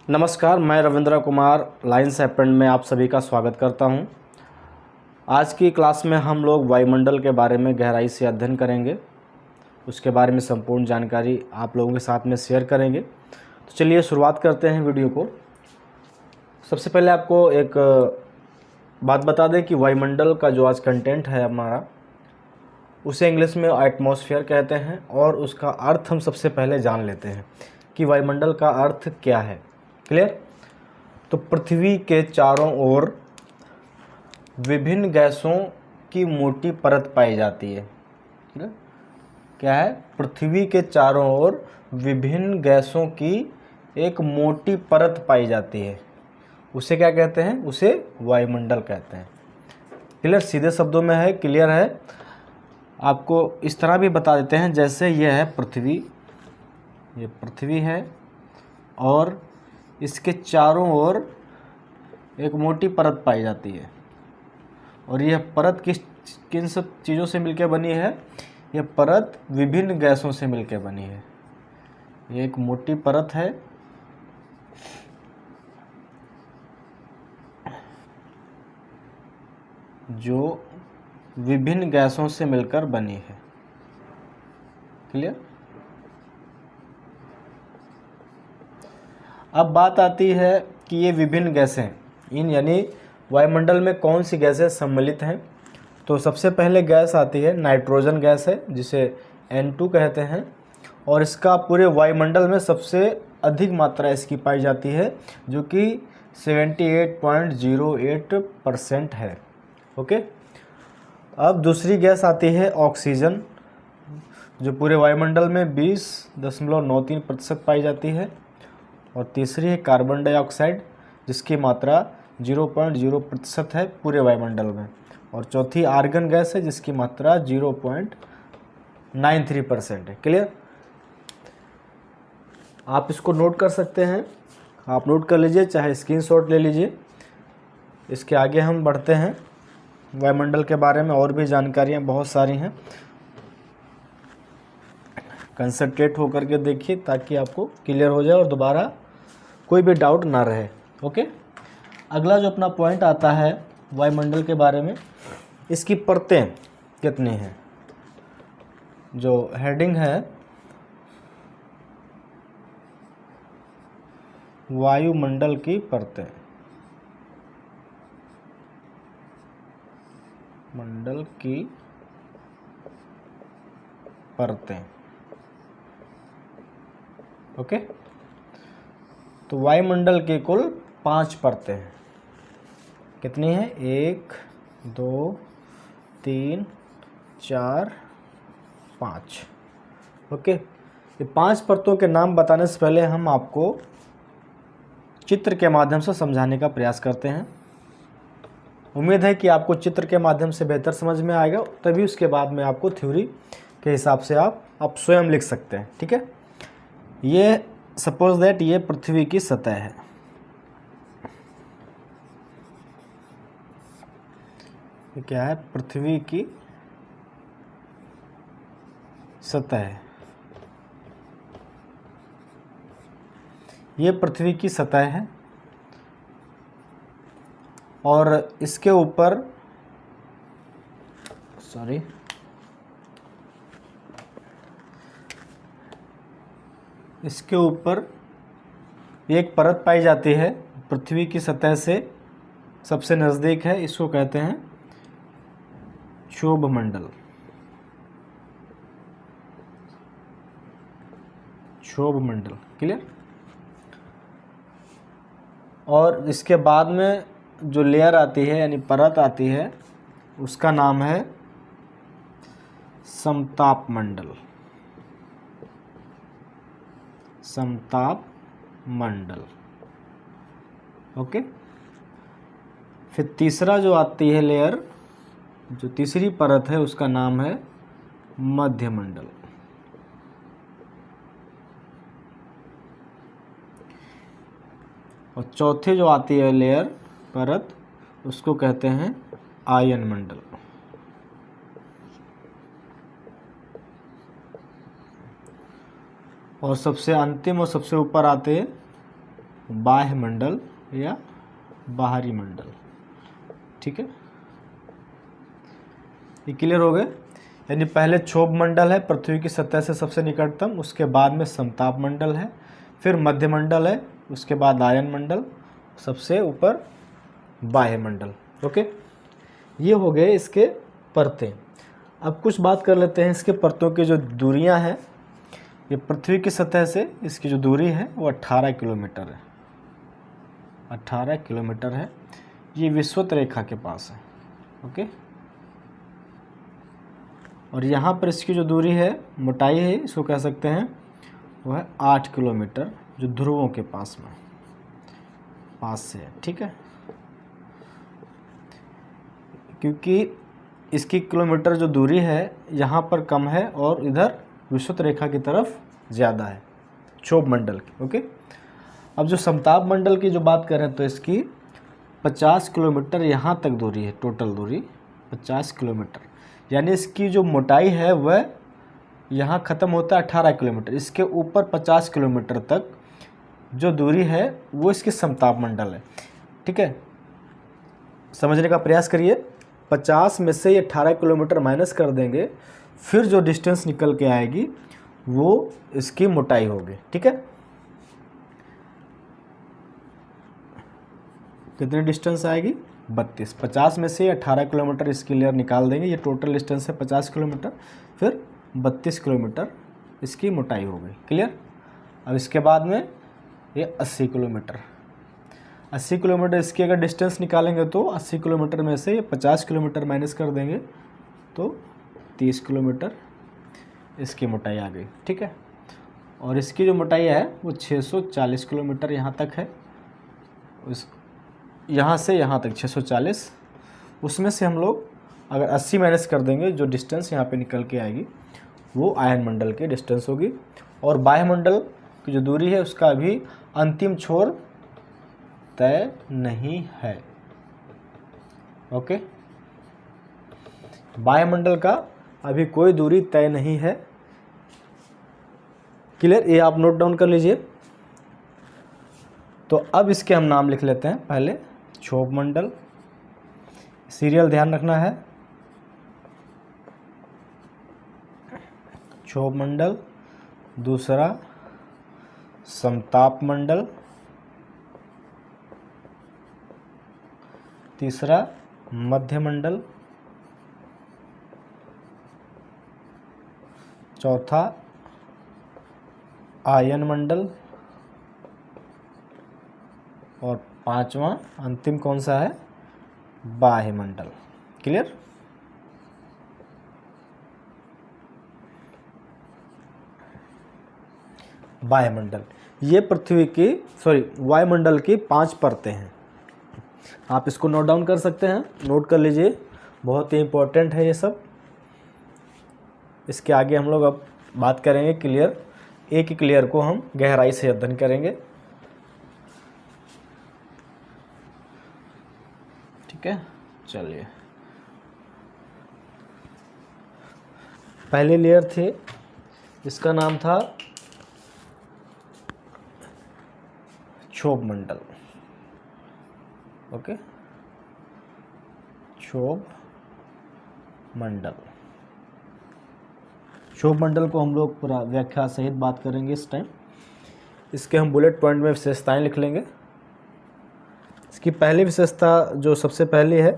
नमस्कार, मैं Ravindra Kumar lines happened में आप सभी का स्वागत करता हूं। आज की क्लास में हम लोग वायुमंडल के बारे में गहराई से अध्ययन करेंगे। उसके बारे में संपूर्ण जानकारी आप लोगों के साथ में शेयर करेंगे। तो चलिए शुरुआत करते हैं वीडियो को। सबसे पहले आपको एक बात बता दें कि वायुमंडल का जो आज कंटेंट है हमारा, उसे इंग्लिश में एटमॉस्फेयर कहते हैं और उसका अर्थ हम सबसे पहले जान लेते हैं कि वायुमंडल का अर्थ क्या है। क्लियर? तो पृथ्वी के चारों ओर विभिन्न गैसों की मोटी परत पाई जाती है। क्या है? पृथ्वी के चारों ओर विभिन्न गैसों की एक मोटी परत पाई जाती है। उसे क्या कहते हैं? उसे वायुमंडल कहते हैं। क्लियर? सीधे शब्दों में है, क्लियर है। आपको इस तरह भी बता देते हैं, जैसे यह है पृथ्वी, ये पृथ्वी है और इसके चारों ओर एक मोटी परत पाई जाती है। और यह परत किन सब चीज़ों से मिलकर बनी है? यह परत विभिन्न गैसों से मिलकर बनी है। ये एक मोटी परत है जो विभिन्न गैसों से मिलकर बनी है। क्लियर? अब बात आती है कि ये विभिन्न गैसें यानी वायुमंडल में कौन सी गैसें सम्मिलित हैं। तो सबसे पहले गैस आती है नाइट्रोजन गैस है, जिसे N2 कहते हैं, और इसका पूरे वायुमंडल में सबसे अधिक मात्रा इसकी पाई जाती है, जो कि 78.08% है। ओके। अब दूसरी गैस आती है ऑक्सीजन, जो पूरे वायुमंडल में 20.93% पाई जाती है। और तीसरी है कार्बन डाइऑक्साइड, जिसकी मात्रा 0.0% है पूरे वायुमंडल में। और चौथी आर्गन गैस है, जिसकी मात्रा 0.93% है। क्लियर? आप इसको नोट कर सकते हैं, आप नोट कर लीजिए, चाहे स्क्रीनशॉट ले लीजिए। इसके आगे हम बढ़ते हैं। वायुमंडल के बारे में और भी जानकारियाँ बहुत सारी हैं, कंसंट्रेट होकर के देखिए ताकि आपको क्लियर हो जाए और दोबारा कोई भी डाउट ना रहे। ओके। अगला जो अपना पॉइंट आता है वायुमंडल के बारे में, इसकी परतें कितनी हैं। जो हेडिंग है वायुमंडल की परतें, मंडल की परतें। ओके। तो वायुमंडल की कुल 5 परतें हैं। कितनी है? 1 2 3 4 5। ओके। ये 5 परतों के नाम बताने से पहले हम आपको चित्र के माध्यम से समझाने का प्रयास करते हैं। उम्मीद है कि आपको चित्र के माध्यम से बेहतर समझ में आएगा, तभी उसके बाद में आपको थ्योरी के हिसाब से आप स्वयं लिख सकते हैं। ठीक है। ये सपोज दैट ये पृथ्वी की सतह है। ये क्या है? पृथ्वी की सतह है। ये पृथ्वी की सतह है और इसके ऊपर एक परत पाई जाती है पृथ्वी की सतह से सबसे नज़दीक है। इसको कहते हैं क्षोभमंडल। क्षोभमंडल। क्लियर? और इसके बाद में जो लेयर आती है यानी परत आती है, उसका नाम है समताप मंडल। समताप मंडल। ओके। फिर तीसरा जो आती है लेयर, जो तीसरी परत है, उसका नाम है मध्यमंडल। और चौथे जो आती है लेयर परत, उसको कहते हैं आयन मंडल। और सबसे अंतिम और सबसे ऊपर आते बाह्य मंडल या बाहरी मंडल। ठीक है, ये क्लियर हो गए। यानी पहले क्षोभ मंडल है पृथ्वी की सतह से सबसे निकटतम, उसके बाद में समताप मंडल है, फिर मध्य मंडल है, उसके बाद आयन मंडल, सबसे ऊपर बाह्य मंडल। ओके, ये हो गए इसके परतें। अब कुछ बात कर लेते हैं इसके परतों की जो दूरियां हैं। ये पृथ्वी की सतह से इसकी जो दूरी है वो 18 किलोमीटर है, 18 किलोमीटर है। ये विषुवत रेखा के पास है। ओके, और यहाँ पर इसकी जो दूरी है, मोटाई है, इसको कह सकते हैं वो है 8 किलोमीटर, जो ध्रुवों के पास से है। ठीक है, क्योंकि इसकी किलोमीटर जो दूरी है यहाँ पर कम है और इधर विषुवत रेखा की तरफ ज़्यादा है क्षोभ मंडल की। ओके, अब जो समताप मंडल की जो बात करें तो इसकी 50 किलोमीटर यहाँ तक दूरी है, टोटल दूरी 50 किलोमीटर। यानी इसकी जो मोटाई है वह यहाँ ख़त्म होता है 18 किलोमीटर, इसके ऊपर 50 किलोमीटर तक जो दूरी है वो इसकी समताप मंडल है। ठीक है, समझने का प्रयास करिए। 50 में से ये 18 किलोमीटर माइनस कर देंगे, फिर जो डिस्टेंस निकल के आएगी वो इसकी मोटाई होगी। ठीक है, कितनी डिस्टेंस आएगी? 32। 50 में से 18 किलोमीटर इसकी लेयर निकाल देंगे, ये टोटल डिस्टेंस है 50 किलोमीटर, फिर 32 किलोमीटर इसकी मोटाई हो गई। क्लियर। अब इसके बाद में ये 80 किलोमीटर, 80 किलोमीटर इसकी अगर डिस्टेंस निकालेंगे तो 80 किलोमीटर में से ये 50 किलोमीटर माइनस कर देंगे तो 30 किलोमीटर इसकी मोटाई आ गई। ठीक है, और इसकी जो मोटाई है वो 640 किलोमीटर यहाँ तक है। उस यहाँ से यहाँ तक 640, उसमें से हम लोग अगर 80 माइनस कर देंगे, जो डिस्टेंस यहाँ पे निकल के आएगी वो आयन मंडल की डिस्टेंस होगी। और बाह्य मंडल की जो दूरी है उसका अभी अंतिम छोर तय नहीं है। ओके, बाह्य मंडल का अभी कोई दूरी तय नहीं है। क्लियर, ये आप नोट डाउन कर लीजिए। तो अब इसके हम नाम लिख लेते हैं। पहले क्षोभ मंडल, सीरियल ध्यान रखना है। क्षोभ मंडल, दूसरा समताप मंडल, तीसरा मध्य मंडल, चौथा आयन मंडल, और पांचवा अंतिम कौन सा है? बाह्य मंडल। क्लियर। वायुमंडल, ये पृथ्वी की वायुमंडल की 5 परतें हैं। आप इसको नोट डाउन कर सकते हैं, नोट कर लीजिए, बहुत ही इंपॉर्टेंट है ये सब। इसके आगे हम लोग अब बात करेंगे क्लियर, एक ही क्लियर को हम गहराई से अध्ययन करेंगे। ठीक है, चलिए। पहली लेयर थी, इसका नाम था क्षोभ मंडल। ओके, क्षोभ मंडल। क्षोभ मंडल को हम लोग पूरा व्याख्या सहित बात करेंगे इस टाइम। इसके हम बुलेट पॉइंट में विशेषताएं लिख लेंगे। इसकी पहली विशेषता जो सबसे पहली है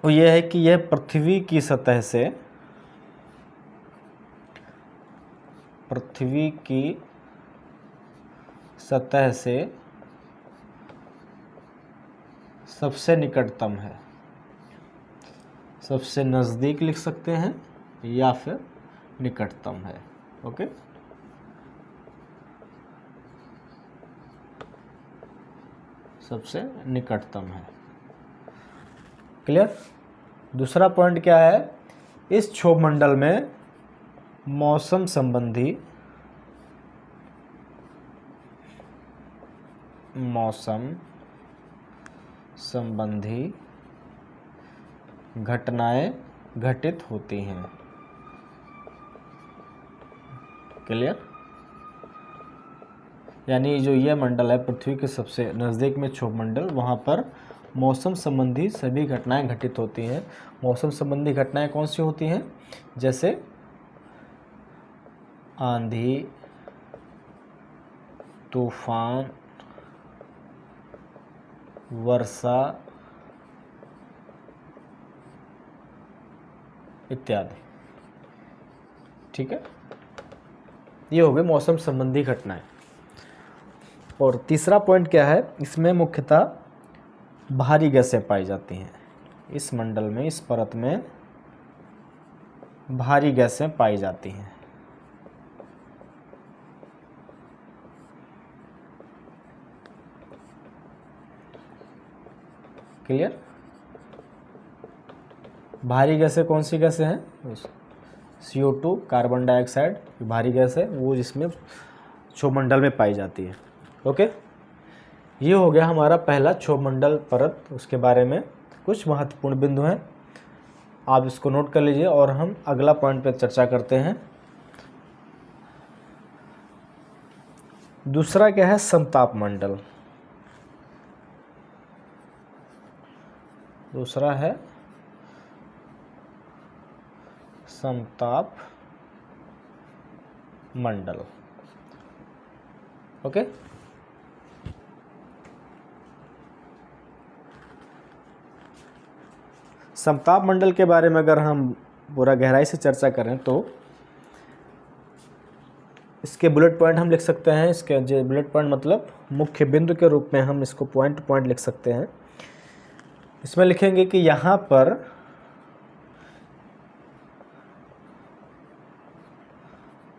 वो ये है कि यह पृथ्वी की सतह से सबसे निकटतम है, सबसे नज़दीक लिख सकते हैं या फिर निकटतम है। ओके, सबसे निकटतम है। क्लियर। दूसरा पॉइंट क्या है, इस क्षोभ मंडल में मौसम संबंधी घटनाएं घटित होती हैं। क्लियर। यानी जो ये मंडल है पृथ्वी के सबसे नज़दीक में क्षोभ मंडल, वहाँ पर मौसम संबंधी सभी घटनाएं घटित होती हैं। मौसम संबंधी घटनाएं कौन सी होती हैं? जैसे आंधी, तूफान, वर्षा इत्यादि। ठीक है, ये हो गए मौसम संबंधी घटनाएं। और तीसरा पॉइंट क्या है? इसमें मुख्यतः भारी गैसें पाई जाती हैं। इस मंडल में, इस परत में भारी गैसें पाई जाती हैं। क्लियर? भारी गैसें कौन सी गैसें हैं? CO2, कार्बन डाइऑक्साइड भारी गैस है, वो जिसमें क्षोभमंडल में पाई जाती है। ओके, ये हो गया हमारा पहला क्षोभमंडल परत। उसके बारे में कुछ महत्वपूर्ण बिंदु हैं, आप इसको नोट कर लीजिए और हम अगला पॉइंट पर चर्चा करते हैं। दूसरा क्या है? समताप मंडल। दूसरा है समताप मंडल। ओके, समताप मंडल के बारे में अगर हम पूरा गहराई से चर्चा करें तो इसके बुलेट पॉइंट हम लिख सकते हैं। इसके जो बुलेट पॉइंट मतलब मुख्य बिंदु के रूप में हम इसको पॉइंट टू पॉइंट लिख सकते हैं। इसमें लिखेंगे कि यहाँ पर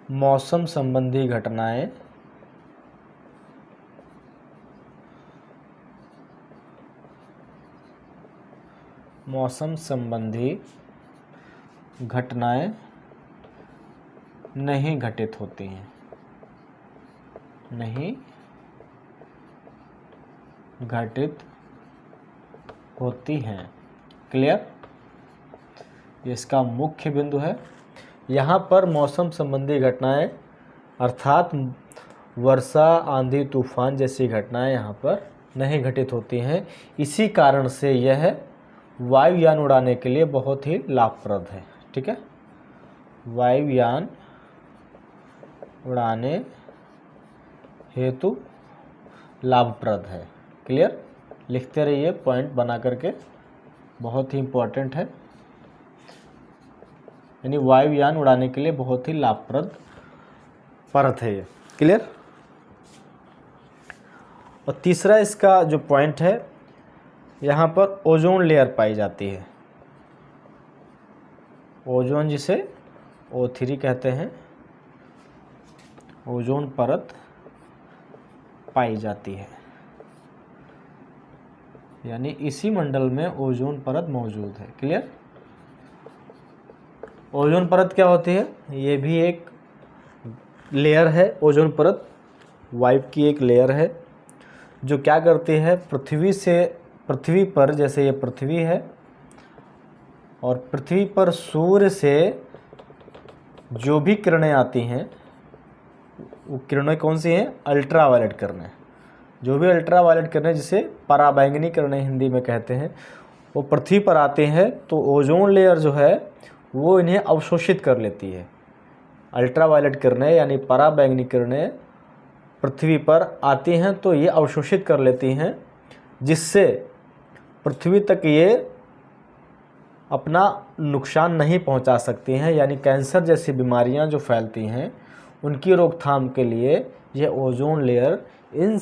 मौसम संबंधी घटनाएं नहीं घटित होती हैं, नहीं घटित होती हैं। क्लियर? ये इसका मुख्य बिंदु है। यहाँ पर मौसम संबंधी घटनाएं अर्थात वर्षा, आंधी, तूफान जैसी घटनाएं यहाँ पर नहीं घटित होती हैं। इसी कारण से यह वायुयान उड़ाने के लिए बहुत ही लाभप्रद है। ठीक है, वायुयान उड़ाने हेतु लाभप्रद है। क्लियर? लिखते रहिए पॉइंट बना करके, बहुत ही इम्पोर्टेंट है। यानी वायुयान उड़ाने के लिए बहुत ही लाभप्रद परत है ये। क्लियर? और तीसरा इसका जो पॉइंट है, यहाँ पर ओजोन लेयर पाई जाती है। ओजोन जिसे O3 कहते हैं, ओजोन परत पाई जाती है। यानी इसी मंडल में ओजोन परत मौजूद है। क्लियर? ओजोन परत क्या होती है? ये भी एक लेयर है। ओजोन परत वायु की एक लेयर है जो क्या करती है, पृथ्वी पर, जैसे ये पृथ्वी है और पृथ्वी पर सूर्य से जो भी किरणें आती हैं वो किरणें कौन सी हैं? अल्ट्रावायलेट किरणें। जो भी अल्ट्रावायलेट किरणें, जिसे पराबैंगनी किरणें हिंदी में कहते हैं, वो पृथ्वी पर आते हैं तो ओजोन लेयर जो है वो इन्हें अवशोषित कर लेती है। अल्ट्रावायलेट किरणें यानी पराबैंगनी किरणें पृथ्वी पर आती हैं तो ये अवशोषित कर लेती हैं, जिससे पृथ्वी तक ये अपना नुकसान नहीं पहुंचा सकती हैं। यानी कैंसर जैसी बीमारियां जो फैलती हैं उनकी रोकथाम के लिए यह ओजोन लेयर इन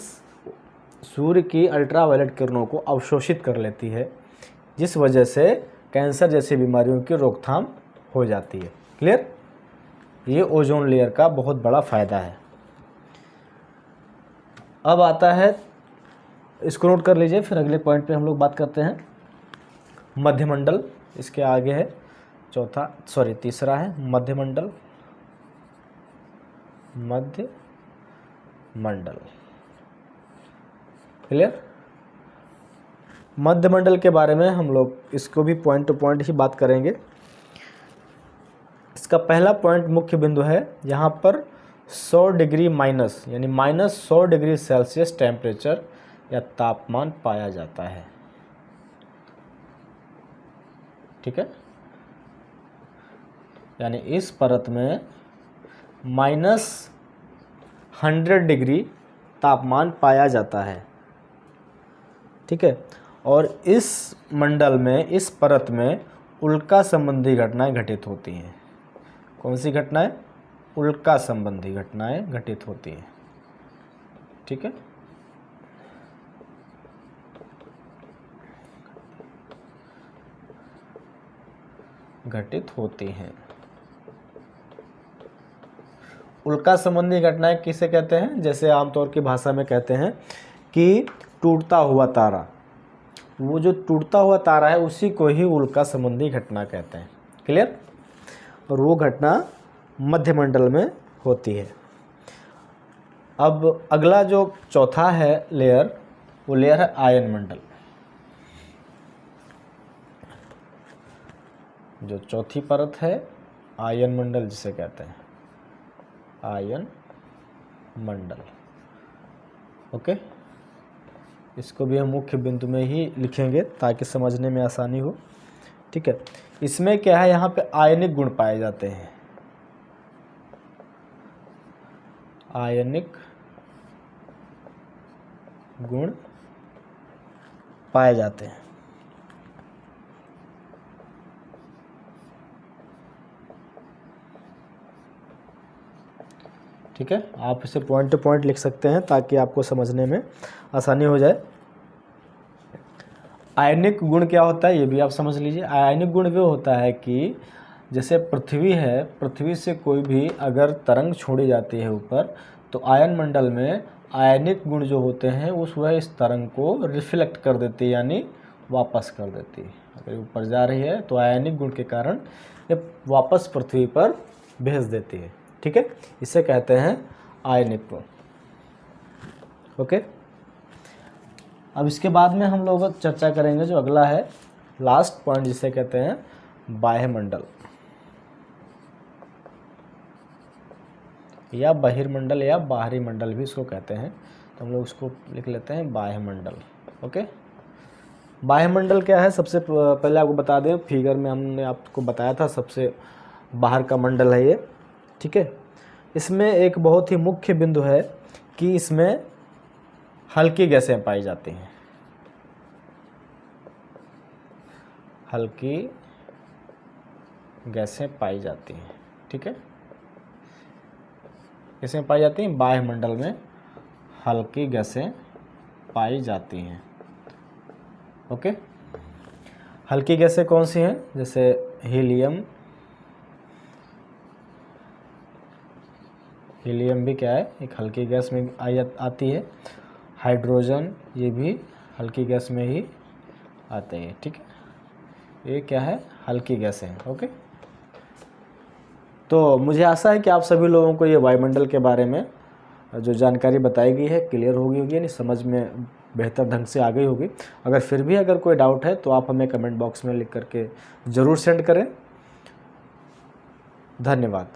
सूर्य की अल्ट्रावायलेट किरणों को अवशोषित कर लेती है, जिस वजह से कैंसर जैसी बीमारियों की रोकथाम हो जाती है। क्लियर? ये ओजोन लेयर का बहुत बड़ा फ़ायदा है। अब आता है, इसको नोट कर लीजिए, फिर अगले पॉइंट पे हम लोग बात करते हैं। मध्यमंडल इसके आगे है, तीसरा है मध्यमंडल। मध्यमंडल। क्लियर? मध्यमंडल के बारे में हम लोग इसको भी पॉइंट टू पॉइंट ही बात करेंगे। इसका पहला पॉइंट मुख्य बिंदु है, यहाँ पर 100 डिग्री माइनस यानी -100 डिग्री सेल्सियस टेम्परेचर या तापमान पाया जाता है। ठीक है, यानी इस परत में -100 डिग्री तापमान पाया जाता है। ठीक है, और इस मंडल में, इस परत में उल्का संबंधी घटनाएं घटित होती हैं। कौन सी घटनाएं? उल्का संबंधी घटनाएं घटित होती हैं। ठीक है, घटित होती हैं। उल्का संबंधी घटनाएं किसे कहते हैं? जैसे आमतौर की भाषा में कहते हैं कि टूटता हुआ तारा, वो जो टूटता हुआ तारा है उसी को ही उल्का संबंधी घटना कहते हैं। क्लियर? और वो घटना मध्यमंडल में होती है। अब अगला जो चौथा है लेयर, वो लेयर है आयन मंडल। जो चौथी परत है आयन मंडल जिसे कहते हैं, आयन मंडल। ओके, इसको भी हम मुख्य बिंदु में ही लिखेंगे ताकि समझने में आसानी हो। ठीक है, इसमें क्या है, यहाँ पे आयनिक गुण पाए जाते हैं। आयनिक गुण पाए जाते हैं। ठीक है, आप इसे पॉइंट टू पॉइंट लिख सकते हैं ताकि आपको समझने में आसानी हो जाए। आयनिक गुण क्या होता है ये भी आप समझ लीजिए। आयनिक गुण वो होता है कि जैसे पृथ्वी है, पृथ्वी से कोई भी अगर तरंग छोड़ी जाती है ऊपर, तो आयन मंडल में आयनिक गुण जो होते हैं वह इस तरंग को रिफ्लेक्ट कर देती है, यानी वापस कर देती है। अगर ऊपर जा रही है तो आयनिक गुण के कारण ये वापस पृथ्वी पर भेज देती है। ठीक है, इसे कहते हैं आयनिक गुण। ओके, अब इसके बाद में हम लोग चर्चा करेंगे जो अगला है, लास्ट पॉइंट, जिसे कहते हैं बाह्यमंडल या बहिर्मंडल या बाहरी मंडल भी इसको कहते हैं। तो हम लोग उसको लिख लेते हैं बाह्यमंडल। ओके, बाह्यमंडल क्या है? सबसे पहले आपको बता दें, फिगर में हमने आपको बताया था सबसे बाहर का मंडल है ये। ठीक है, इसमें एक बहुत ही मुख्य बिंदु है कि इसमें हल्की गैसें पाई जाती हैं। हल्की गैसें पाई जाती हैं। ठीक है, गैसें पाई जाती हैं बाह्यमंडल में, हल्की गैसें पाई जाती हैं। ओके, हल्की गैसें कौन सी हैं? जैसे हीलियम, हीलियम भी क्या है, एक हल्की गैस में आती है। हाइड्रोजन, ये भी हल्की गैस में ही आते हैं। ठीक है, ये क्या है, हल्की गैसें हैं। ओके, तो मुझे आशा है कि आप सभी लोगों को ये वायुमंडल के बारे में जो जानकारी बताई गई है क्लियर होगी यानी समझ में बेहतर ढंग से आ गई होगी। अगर फिर भी अगर कोई डाउट है तो आप हमें कमेंट बॉक्स में लिख करके ज़रूर सेंड करें। धन्यवाद।